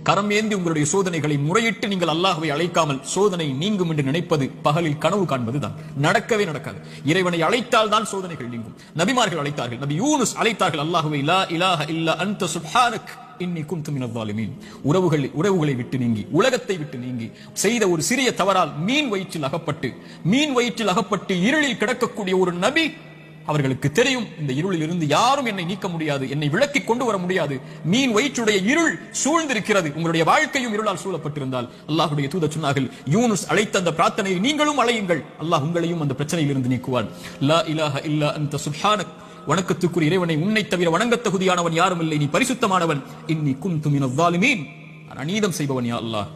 கரம் ஏந்தி உங்களுடைய சோதனைகளை முறையிட்டு நீங்கள் அல்லாஹ்வை அழைக்காமல் சோதனை நீங்கும் என்று நினைப்பது பகலில் கனவு காண்பதுதான். நடக்கவே நடக்காது. இறைவனை அழைத்தால் தான் சோதனைகள் நீங்கும். நபிமார்கள் அழைத்தார்கள். நபி யூனுஸ் அழைத்தார்கள் அல்லாஹ்வை, லா இலாஹ இல்லா அன்த சுப்ஹானக் இன்னி குன்து மினல் ஸாலிமீன். உறவுகளை விட்டு நீங்கி, உலகத்தை விட்டு நீங்கி, செய்த ஒரு சிறிய தவறால் மீன் வயிற்றில் அகப்பட்டு இருளில் கிடக்கக்கூடிய ஒரு நபி, அவர்களுக்கு தெரியும் இந்த இருளில் இருந்து யாரும் என்னை நீக்க முடியாது, என்னை விலக்கி கொண்டு வர முடியாது. மீன் வயிற்றுடைய இருள் சூழ்ந்திருக்கிறது. உங்களுடைய வாழ்க்கையும் இருளால் சூழப்பட்டிருந்தால் அல்லாஹ்வுடைய தூதர் சொன்னார்கள், யூனுஸ் அழைத்த அந்த பிரார்த்தனையை நீங்களும் அழையுங்கள், அல்லாஹ் உங்களையும் அந்த பிரச்சனையில் இருந்து நீக்குவான். லா இலாஹ இல்லா அன்த சுப்ஹானக், வணக்கத்துக்குரிய இறைவனை, உன்னை தவிர வணங்க தகுதியானவன் யாரும் இல்லை, நீ பரிசுத்தமானவன். இன்னி குன்து மினல் ஸாலிமீன், அநீதம் செய்பவன் யா அல்லாஹ்,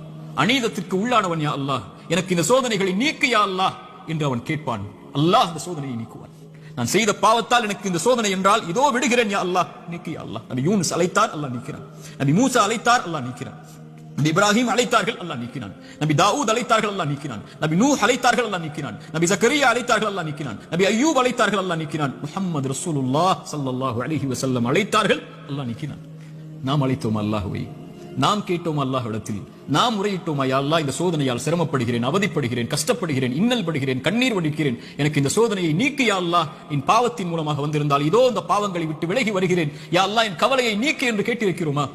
அநீதத்திற்கு உள்ளானவன் யா அல்லாஹ், எனக்கு இந்த சோதனைகளை நீக்கு யா அல்லாஹ் என்று அவன் கேட்பான். அல்லாஹ் அந்த சோதனையை நீக்குவான். நான் செய்த பாவத்தால் எனக்கு இந்த சோதனை என்றால் இதோ விடுகிறேன் யா அல்லாஹ், நீக்கு யா அல்லாஹ். நபி யூனுஸ் அழைத்தார், அல்லாஹ் நீக்கிறான். நபி மூசா அழைத்தார், அல்லாஹ் நீக்கிறான். நபி இப்ராஹிம் அழைத்தார்கள், அல்லாஹ் நீக்கினான். நபி தாவூத் அழைத்தார்கள், அல்லாஹ் நீக்கினான். நபி நூஹ் அழைத்தார்கள், அல்லாஹ் நீக்கினான். நபி ஜக்கரியா அழைத்தார்கள், அல்லாஹ் நீக்கினான். நபி அய்யூப் அழைத்தார்கள், அல்லாஹ் நீக்கினான். முஹம்மது ரசூலுல்லாஹ் ஸல்லல்லாஹு அலைஹி வஸல்லம் அழைத்தார்கள், அல்லாஹ் நீக்கினான். நாம் அழைத்தோம் அல்லாஹ்வை, நாம் கேட்டோம் அல்லாஹ்விடத்தில், நாம் முறையிட்டோம், யா அல்லாஹ் இந்த சோதனையால் சிரமப்படுகிறேன், அவதிப்படுகிறேன், கஷ்டப்படுகிறேன், இன்னல் படுகிறேன், கண்ணீர் வடிக்கிறேன், எனக்கு இந்த சோதனையை நீக்கு யா அல்லாஹ். என் பாவத்தின் மூலமாக வந்திருந்தால் இதோ இந்த பாவங்களை விட்டு விலகி வருகிறேன் யா அல்லாஹ், என் கவலையை நீக்கு என்று கேட்டிருக்கிறோமா?